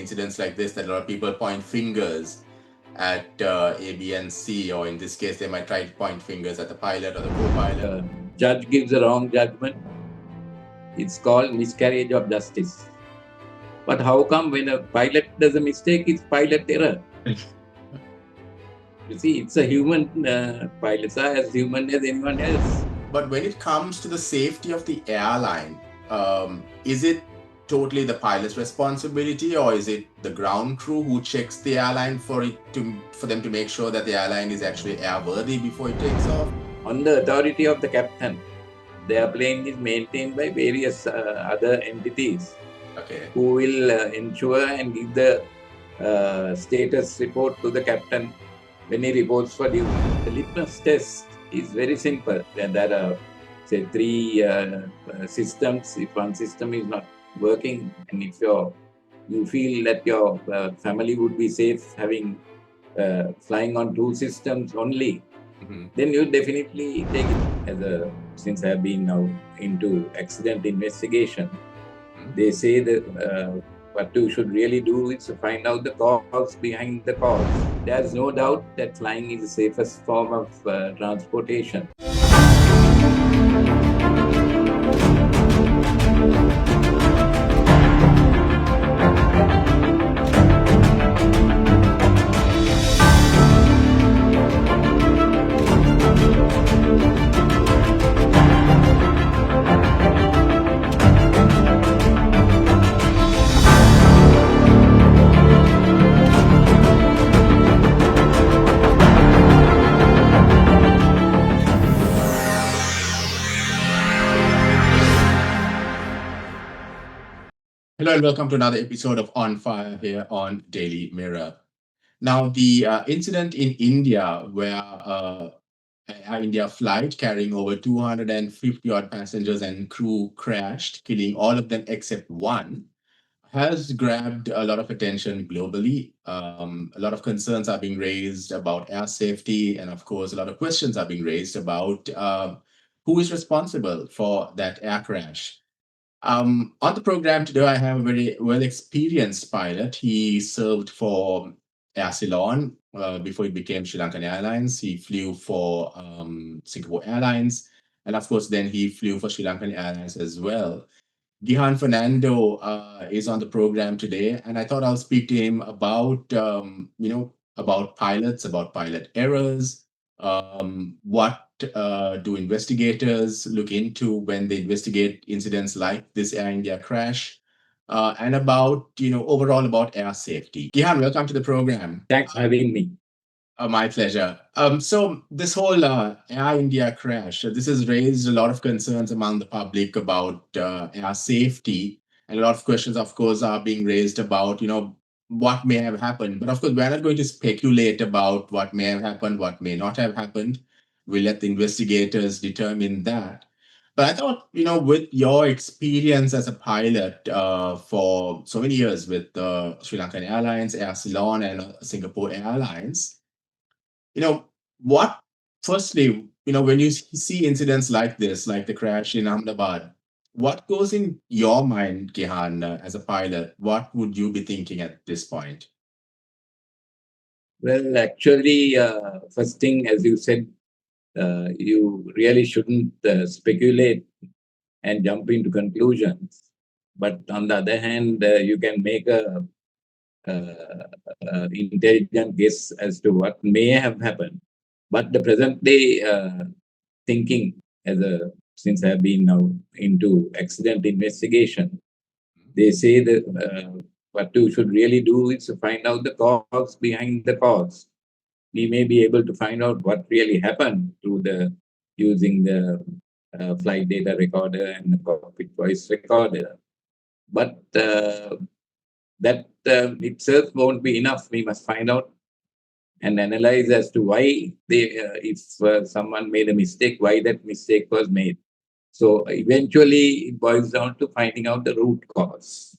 incidents like this that a lot of people point fingers at A, B, and C, or in this case, they might try to point fingers at the pilot or the co-pilot. Judge gives a wrong judgment. It's called miscarriage of justice. But how come when a pilot does a mistake, it's pilot error? You see, it's a human, pilots are as human as anyone else. But when it comes to the safety of the airline, is it totally the pilot's responsibility, or is it the ground crew who checks the airline for them to make sure that the airline is actually airworthy before it takes off? On the authority of the captain, the airplane is maintained by various other entities who will ensure and give the status report to the captain when he reports for duty. The litmus test is very simple. There are, say, 3 systems. If one system is not working, and if you feel that your family would be safe having flying on 2 systems only, then you definitely take it. Since I have been now into accident investigation, they say that what you should really do is to find out the cause behind the cause. There's no doubt that flying is the safest form of transportation. Hello and welcome to another episode of On Fire here on Daily Mirror. Now, the incident in India where Air India flight carrying over 250 odd passengers and crew crashed, killing all of them except one, has grabbed a lot of attention globally. A lot of concerns are being raised about air safety, and of course, a lot of questions are being raised about who is responsible for that air crash. On the program today, I have a very well experienced pilot. He served for Air Ceylon before he became SriLankan Airlines. He flew for Singapore Airlines, and of course, then he flew for SriLankan Airlines as well. Gihan Fernando is on the program today, and I thought I'll speak to him about about pilots, about pilot errors, what do investigators look into when they investigate incidents like this Air India crash, and about overall about air safety. Gihan, welcome to the program. Thanks for having me. My pleasure. So this whole Air India crash, this has raised a lot of concerns among the public about air safety, and a lot of questions, of course, are being raised about what may have happened. But of course, we're not going to speculate about what may have happened, what may not have happened. We'll let the investigators determine that. But I thought, with your experience as a pilot for so many years with SriLankan Airlines, Air Ceylon, and Singapore Airlines, what, firstly, when you see incidents like this, like the crash in Ahmedabad, what goes in your mind, Gihan, as a pilot? What would you be thinking at this point? Well, actually, first thing, as you said, you really shouldn't speculate and jump into conclusions. But on the other hand, you can make a intelligent guess as to what may have happened. But the present day thinking, since I have been now into accident investigation, they say that what you should really do is to find out the cause behind the cause. We may be able to find out what really happened through using the flight data recorder and the cockpit voice recorder. But that itself won't be enough. We must find out and analyze as to why if someone made a mistake, why that mistake was made. So eventually, it boils down to finding out the root cause.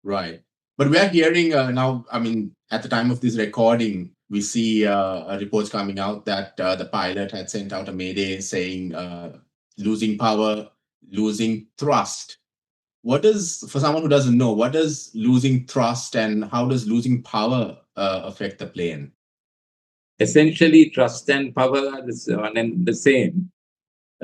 Right. But we are hearing now, I mean, at the time of this recording, we see reports coming out that the pilot had sent out a mayday saying losing power, losing thrust. what does, for someone who doesn't know, what does losing thrust and how does losing power affect the plane? Essentially, thrust and power are one and the same.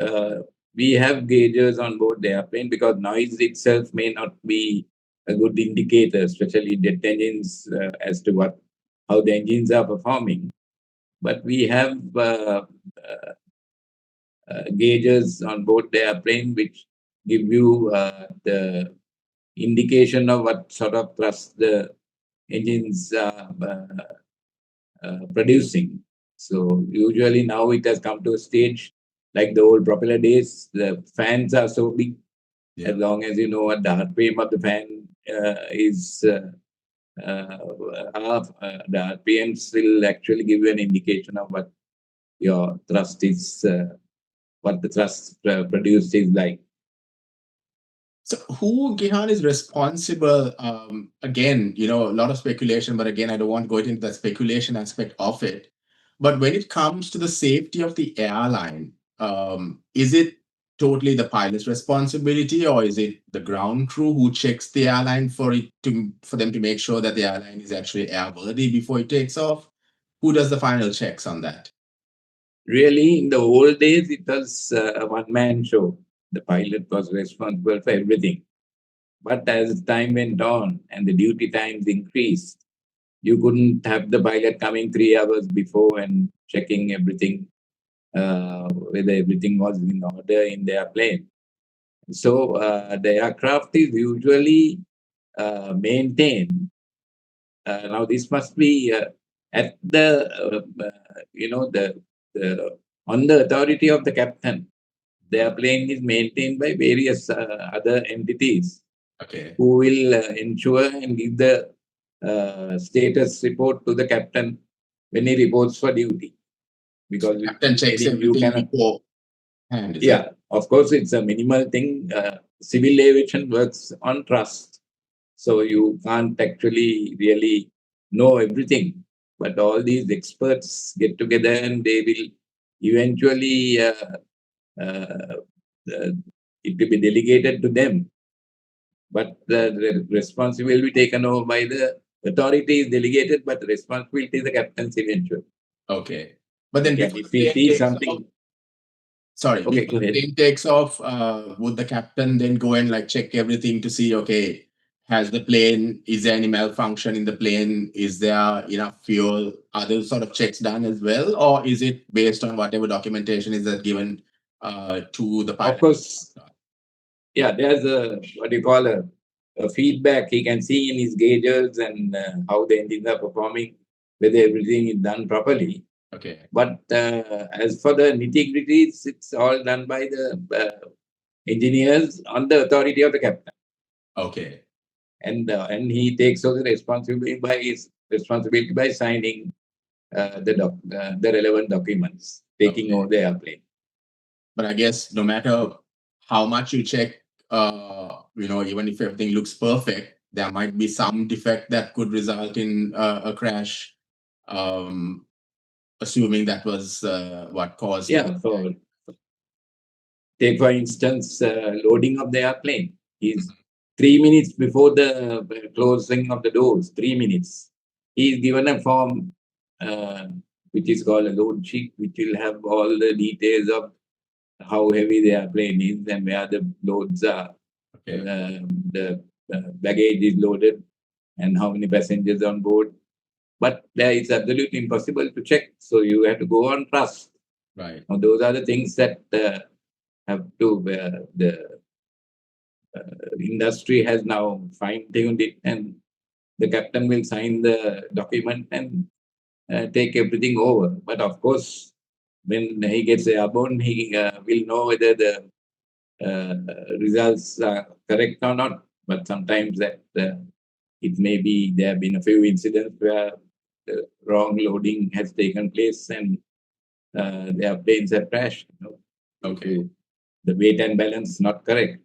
Uh, we have gauges on board the airplane because noise itself may not be a good indicator, especially jet engines, as to how the engines are performing. But we have gauges on board the airplane which give you the indication of what sort of thrust the engines are producing. So usually now it has come to a stage like the old propeller days. The fans are so big. As long as you know what the RPM of the fan is, the RPMs will actually give you an indication of what your thrust is, what the thrust produced is like. So who, Gihan, is responsible? Again, a lot of speculation, but again, I don't want to go into the speculation aspect of it. But when it comes to the safety of the airline, is it totally the pilot's responsibility, or is it the ground crew who checks the airline for them to make sure that the airline is actually airworthy before it takes off? Who does the final checks on that? Really, in the old days, it was a one-man show. The pilot was responsible for everything. But as time went on and the duty times increased, you couldn't have the pilot coming 3 hours before and checking everything, whether everything was in order in their plane. So the aircraft is usually maintained. Now this must be at the on the authority of the captain. The airplane is maintained by various other entities who will ensure and give the status report to the captain when he reports for duty. Because so captain checks everything before. Yeah, of course, it's a minimal thing. Civil aviation works on trust. So you can't actually really know everything. But all these experts get together and they will eventually, it will be delegated to them. But the responsibility will be taken over by the authority is delegated, but the responsibility is the captain's eventually. Okay. But then if he sees something. Sorry, Okay, before the plane takes off, would the captain then go and check everything to see, okay, is there any malfunction in the plane? Is there enough fuel? Are those sort of checks done as well? Or is it based on whatever documentation is given to the pilot? Of course, yeah, there's what you call a feedback he can see in his gauges and how the engines are performing, whether everything is done properly. Okay. But as for the nitty-gritties, it's all done by the engineers on the authority of the captain. Okay. And he takes over the responsibility by signing the relevant documents, taking over the airplane. But I guess no matter how much you check, even if everything looks perfect, there might be some defect that could result in a crash. Assuming that was what caused. Yeah. So take for instance, loading of the airplane is 3 minutes before the closing of the doors. 3 minutes. He is given a form which is called a load sheet, which will have all the details of how heavy the airplane is and where the loads are. The baggage is loaded and how many passengers on board. But there is absolutely impossible to check. So you have to go on trust. Right. Now, those are the things that have to the industry has now fine-tuned it, and the captain will sign the document and take everything over. But of course, when he gets airborne, he will know whether the results are correct or not. But sometimes that it may be there have been a few incidents where the wrong loading has taken place and the airplanes have crashed. Okay. The weight and balance not correct.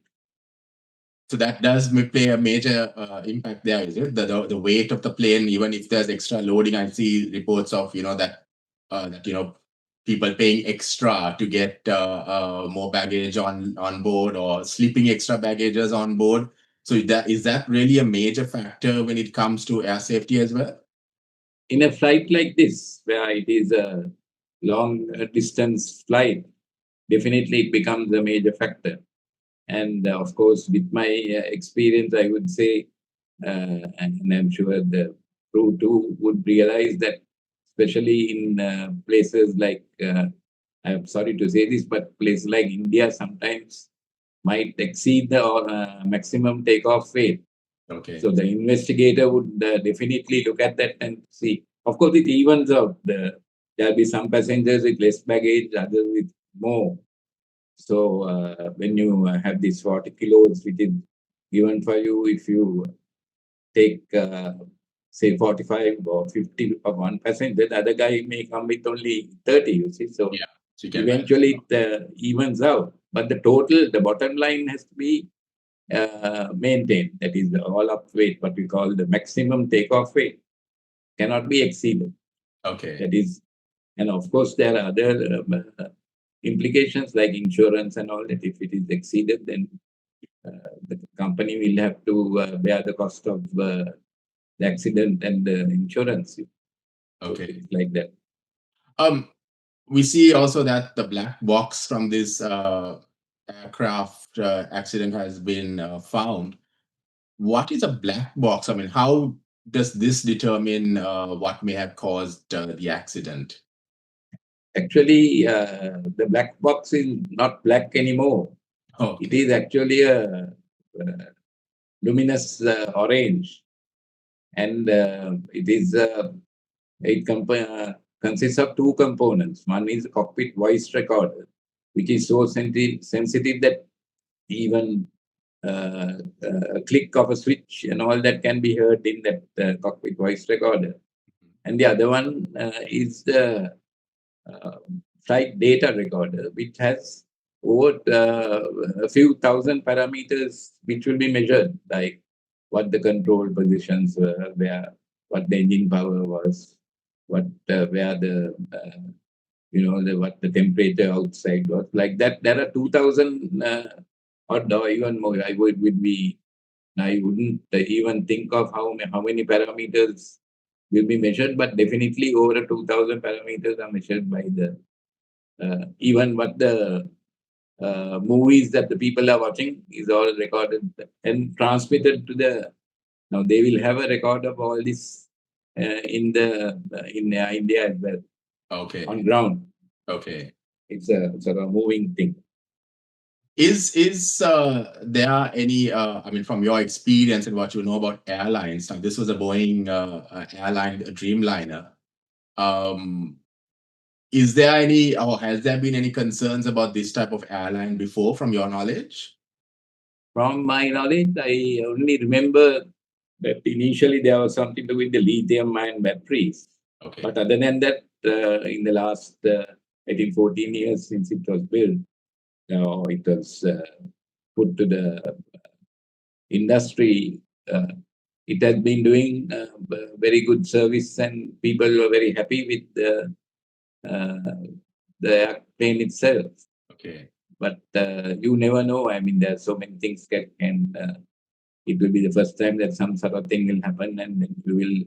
So that does play a major impact there, is it? The weight of the plane, even if there's extra loading, I see reports of that people paying extra to get more baggage on board or sleeping extra baggages on board. So is that really a major factor when it comes to air safety as well? In a flight like this, where it is a long distance flight, definitely it becomes a major factor. And of course, with my experience, I would say, and I'm sure the crew too would realize that, especially in places like, I'm sorry to say this, but places like India sometimes might exceed the maximum takeoff weight. Okay. So the investigator would definitely look at that and see. Of course, it evens out. There'll be some passengers with less baggage, others with more. So when you have these 40 kilos, which is given for you, if you take say 45 or 50 of one passenger, the other guy may come with only 30. You see, so yeah. So eventually it evens out. But the total, the bottom line has to be maintained. That is the all up weight, what we call the maximum takeoff weight, cannot be exceeded. Okay. That is, and of course there are other implications like insurance and all that. If it is exceeded, then the company will have to bear the cost of the accident and the insurance. Okay. So like that. We see also that the black box from this aircraft accident has been found. What is a black box? I mean, how does this determine what may have caused the accident? Actually, the black box is not black anymore. Okay. It is actually a luminous orange, and it consists of two components. One is cockpit voice recorder, which is so sensitive that even a click of a switch and all that can be heard in that cockpit voice recorder. And the other one is the uh, flight data recorder, which has over a few thousand parameters which will be measured, like what the control positions were, what the engine power was, where the what the temperature outside was. Like that, there are 2,000 or even more. I wouldn't even think of how many parameters will be measured, but definitely over 2,000 parameters are measured by the even what the movies that the people are watching is all recorded and transmitted to the. Now they will have a record of all this in India as well. Okay. On ground. Okay. It's a sort of moving thing. Is there any? I mean, from your experience and what you know about airlines, now this was a Boeing airline, a Dreamliner. Um, is there any, or has there been any concerns about this type of airline before, from your knowledge? From my knowledge, I only remember that initially there was something to do with the lithium-ion batteries. Okay. But other than that, in the last, I think, 14 years since it was built, it was put to the industry. It has been doing very good service, and people were very happy with the airplane itself. Okay. But you never know. I mean, there are so many things and it will be the first time that some sort of thing will happen, and then you will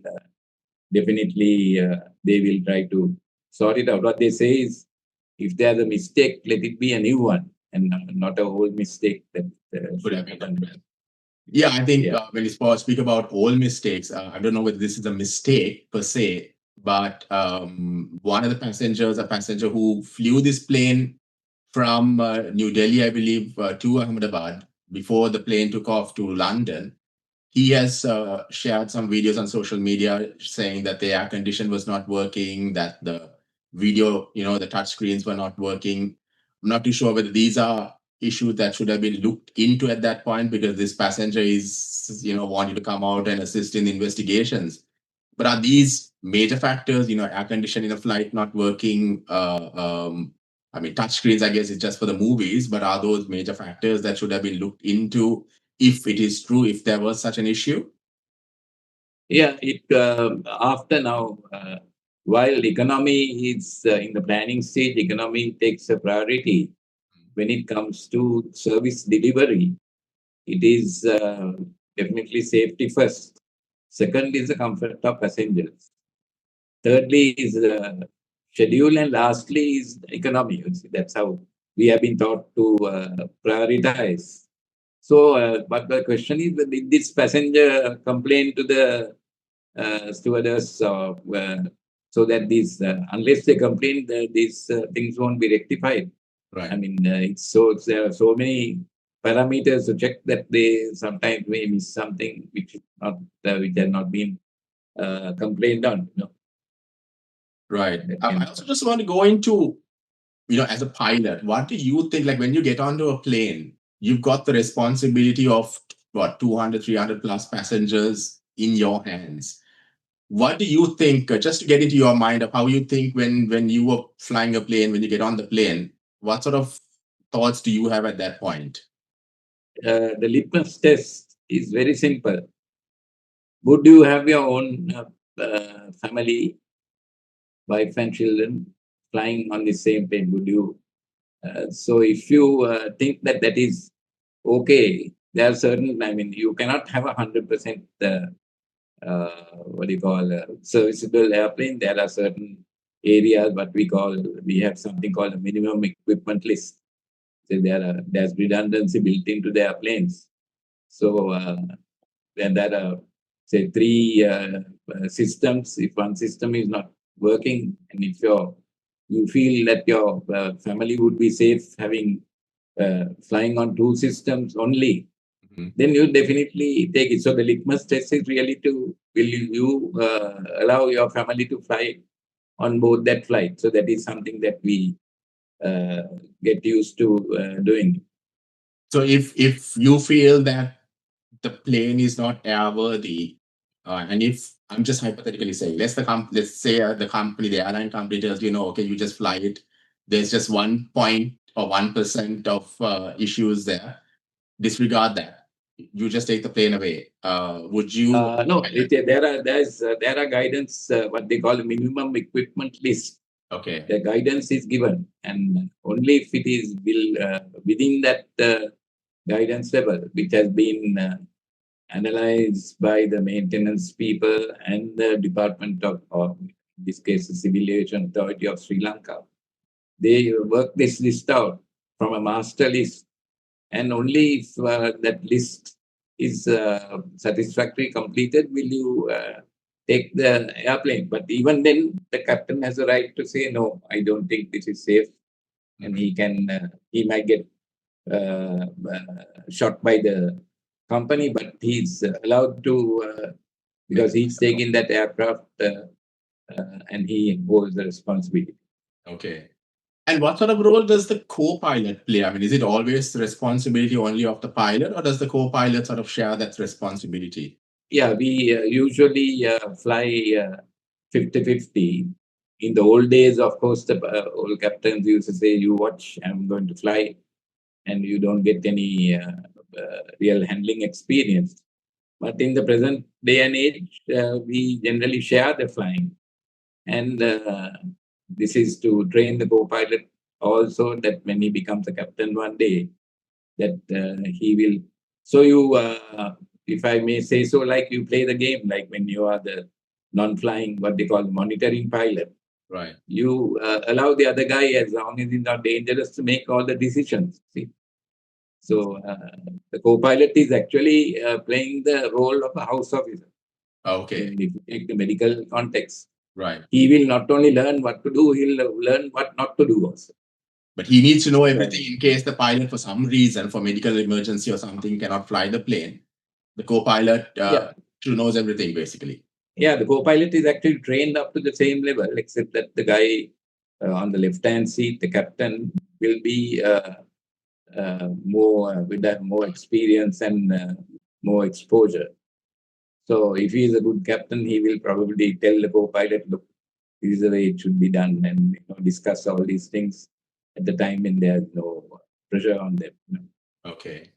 definitely they will try to sort it out. What they say is, if there's a mistake, let it be a new one, and not a whole mistake that Could have happen. Yeah, I think when you speak about all mistakes, I don't know whether this is a mistake per se, but one of the passengers, a passenger who flew this plane from New Delhi, I believe, to Ahmedabad before the plane took off to London, he has shared some videos on social media saying that the air condition was not working, that the video, the touch screens were not working. I'm not too sure whether these are issues that should have been looked into at that point, because this passenger is, wanting to come out and assist in investigations. But are these major factors, air conditioning in a flight not working? I mean, touchscreens, I guess, is just for the movies, but are those major factors that should have been looked into if it is true, if there was such an issue? Yeah, after now, while economy is in the planning stage, economy takes a priority when it comes to service delivery. it is definitely safety first. Second is the comfort of passengers. Thirdly is schedule, and lastly is economy. You see, that's how we have been taught to prioritize. So, but the question is, did this passenger complain to the stewardess, so that these, unless they complain, these things won't be rectified. Right. I mean, there are so many parameters to check that they sometimes may miss something which is not which has not been complained on. Right. I also just want to go into, as a pilot, what do you think, like when you get onto a plane, you've got the responsibility of what, 200, 300 plus passengers in your hands. What do you think, just to get into your mind of how you think when you were flying a plane, when you get on the plane, what sort of thoughts do you have at that point? The litmus test is very simple. Would you have your own family, wife and children flying on the same plane? Would you? So if you think that that is okay, there are certain. I mean, you cannot have 100% what do you call serviceable airplane. There are certain areas what we have something called a minimum equipment list. So there's redundancy built into the airplanes. So when there are say three systems, if one system is not working, and if you feel that your family would be safe having flying on two systems only, then you definitely take it. So the litmus test is really to will you allow your family to fly on board that flight. So that is something that we uh, get used to doing. So if you feel that the plane is not airworthy, and if I'm just hypothetically saying, let's say the company, the airline company tells you, no, okay, you just fly it. There's just 1% of issues there. Disregard that. You just take the plane away. Would you? No, there are guidance, what they call a minimum equipment list. Okay. The guidance is given, and only if it is within that guidance level, which has been analyzed by the maintenance people and the Department of in this case, the Civil Aviation Authority of Sri Lanka. They work this list out from a master list, and only if that list is satisfactorily completed will you take the airplane. But even then, the captain has a right to say, no, I don't think this is safe, and he might get shot by the company, but he's allowed to because he's taking that aircraft and he holds the responsibility. Okay. And what sort of role does the co-pilot play? I mean, is it always the responsibility only of the pilot, or does the co-pilot sort of share that responsibility? Yeah, we usually fly 50-50. In the old days, of course, the old captains used to say, you watch, I'm going to fly, and you don't get any real handling experience. But in the present day and age, we generally share the flying. And this is to train the co-pilot also, that when he becomes a captain one day, that he will. So you, if I may say so, like you play the game, like when you are the non-flying, what they call monitoring pilot. Right. You allow the other guy, as long as he's not dangerous, to make all the decisions. See? So the co-pilot is actually playing the role of a house officer. Okay. And if you take the medical context, right, he will not only learn what to do, he'll learn what not to do also. But he needs to know everything in case the pilot, for some reason, for medical emergency or something, cannot fly the plane. The co-pilot knows everything, basically. Yeah, the co-pilot is actually trained up to the same level, except that the guy on the left-hand seat, the captain, will be more with that more experience and more exposure. So if he is a good captain, he will probably tell the co-pilot, look, this is the way it should be done, and discuss all these things at the time when there's no pressure on them. Okay.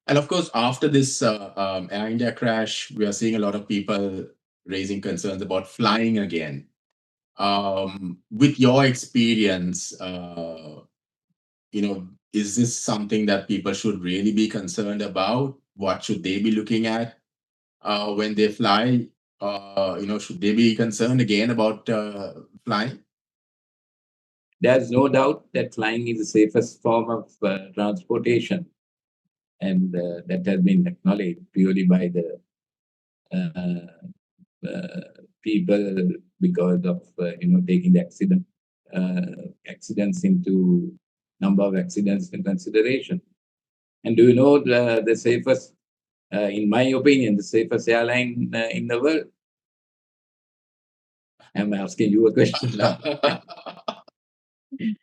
And of course, after this Air India crash, we are seeing a lot of people raising concerns about flying again. With your experience, is this something that people should really be concerned about? what should they be looking at when they fly? Should they be concerned again about flying? There's no doubt that flying is the safest form of transportation, and that has been acknowledged purely by the people because of taking the accidents into number of accidents in consideration. And do you know the safest, in my opinion, the safest airline in the world? I'm asking you a question now.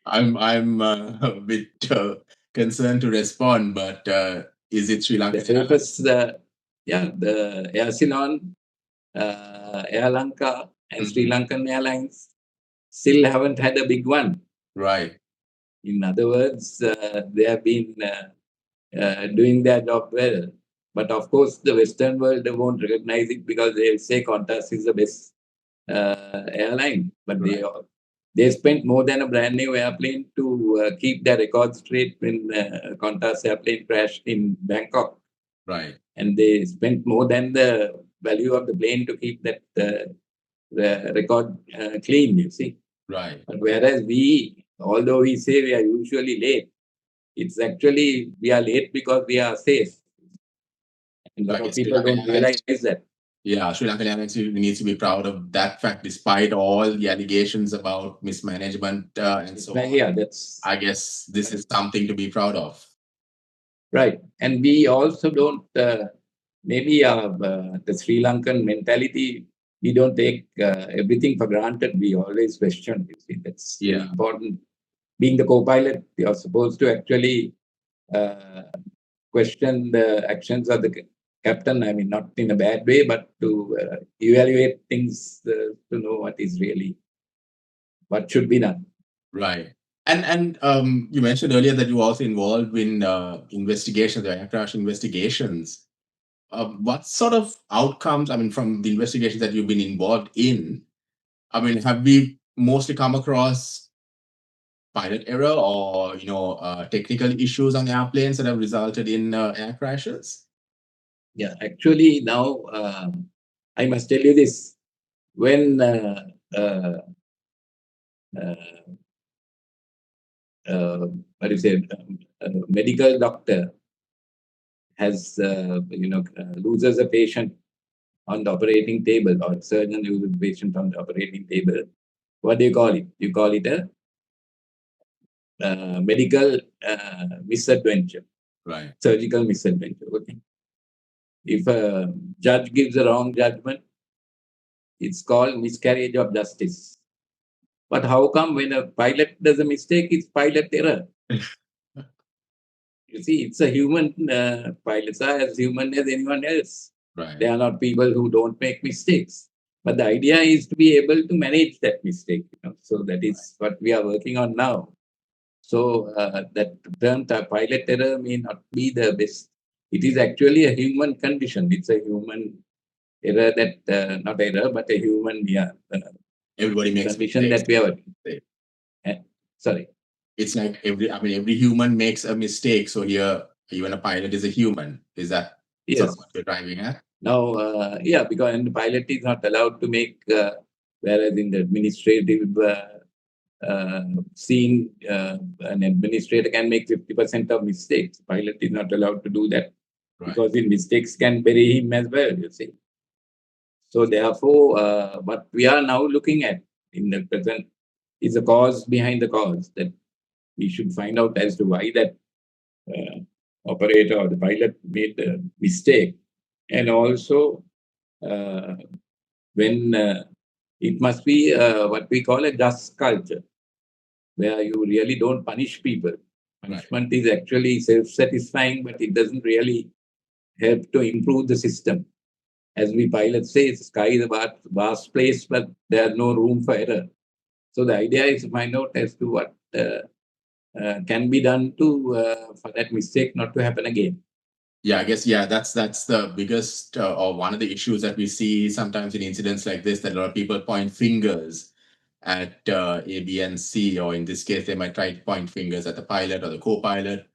I'm a bit concerned to respond, but is it Sri Lanka? The safest, the Air Ceylon, Air Lanka, and SriLankan Airlines still haven't had a big one. Right. In other words, they have been doing their job well. But of course, the Western world they won't recognize it because they say Qantas is the best airline. But they spent more than a brand new airplane to keep their records straight when Qantas airplane crashed in Bangkok. Right. And they spent more than the value of the plane to keep that record clean, you see. Right. But whereas we, although we say we are usually late, it's actually we are late because we are safe. And a lot of people don't realize that. Yeah, Sri Lankan Airlines needs to be proud of that fact, despite all the allegations about mismanagement and so on. Yeah, that's. I guess this is something to be proud of. Right, and we also don't. Maybe the Sri Lankan mentality. We don't take everything for granted. We always question. You see, that's very important. Being the co-pilot, you are supposed to actually question the actions of the captain. I mean, not in a bad way, but to evaluate things to know what should be done. Right. And you mentioned earlier that you were also involved in investigations, the air crash investigations. What sort of outcomes, I mean, from the investigations that you've been involved in, I mean, have we mostly come across pilot error or, technical issues on airplanes that have resulted in air crashes? Yeah, actually, now I must tell you this. When what do you say, a medical doctor has, loses a patient on the operating table, or surgeon loses a patient on the operating table, what do you call it? You call it a medical misadventure. Right. Surgical misadventure. Okay. If a judge gives a wrong judgment, it's called miscarriage of justice. But how come when a pilot does a mistake, it's pilot error? You see, it's a human. Pilots are as human as anyone else. Right. They are not people who don't make mistakes. But the idea is to be able to manage that mistake. So that is what we are working on now. So that term pilot error may not be the best. It is actually a human condition. It's a human error that, not error, but a human, everybody makes condition mistakes. That we are working. Sorry. It's like every human makes a mistake. So here, even a pilot is a human. Is that sort of what you're driving at? Now, because the pilot is not allowed to make, whereas in the administrative scene, an administrator can make 50% of mistakes. Pilot is not allowed to do that because the mistakes can bury him as well, you see. So therefore, what we are now looking at in the present is the cause behind the cause, that we should find out as to why that operator or the pilot made the mistake. And also, when it must be what we call a just culture, where you really don't punish people. Punishment is actually self-satisfying, but it doesn't really help to improve the system. As we pilots say, sky is a vast place, but there's no room for error. So the idea is to find out as to what can be done to for that mistake not to happen again. Yeah, I guess that's the biggest or one of the issues that we see sometimes in incidents like this, that a lot of people point fingers at A, B, and C, or in this case, they might try to point fingers at the pilot or the co-pilot.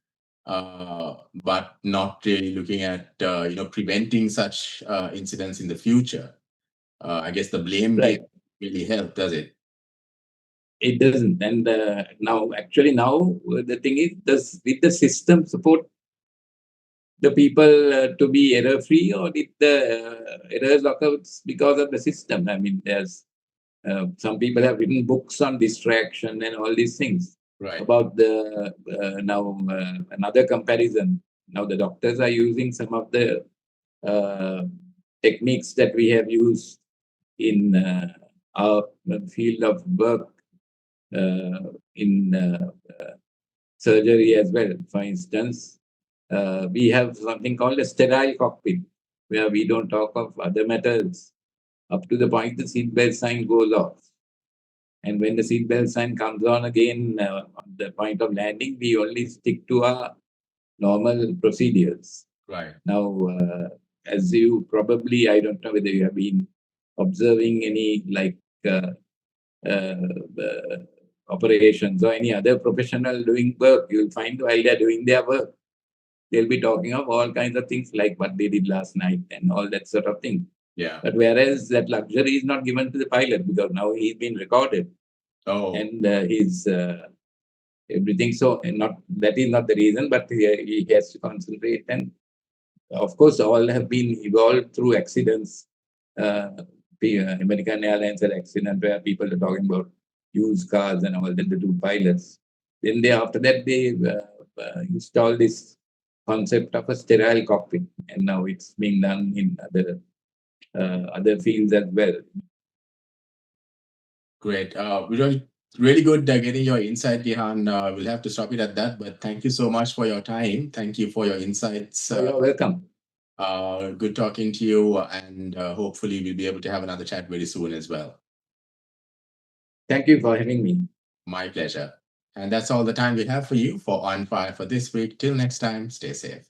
but not really looking at preventing such incidents in the future. I guess the blame game Right. really help, does it? It doesn't. And now the thing is, does with the system support the people to be error free, or did the errors occur because of the system? I mean, there's some people have written books on distraction and all these things. Right. About the now another comparison. Now the doctors are using some of the techniques that we have used in our field of work in surgery as well. For instance, we have something called a sterile cockpit, where we don't talk of other matters up to the point the seatbelt sign goes off. And when the seatbelt sign comes on again, at the point of landing, we only stick to our normal procedures. Right. Now, as you probably, I don't know whether you have been observing any like operations or any other professional doing work, you'll find while they're doing their work, they'll be talking of all kinds of things like what they did last night and all that sort of thing. Yeah. But whereas that luxury is not given to the pilot because now he's been recorded. Oh. And he's everything. So, and not that is not the reason, but he has to concentrate. And of course, all have been evolved through accidents. American Airlines had accident where people are talking about used cars and all that, the two pilots. Then after that, they installed this concept of a sterile cockpit, and now it's being done in other fields as well. Great. Really good getting your insight, Gihan. We'll have to stop it at that, but thank you so much for your time. Thank you for your insights. You're welcome. Good talking to you, and hopefully we'll be able to have another chat very soon as well. Thank you for having me. My pleasure. And that's all the time we have for you for On Fire for this week. Till next time, stay safe.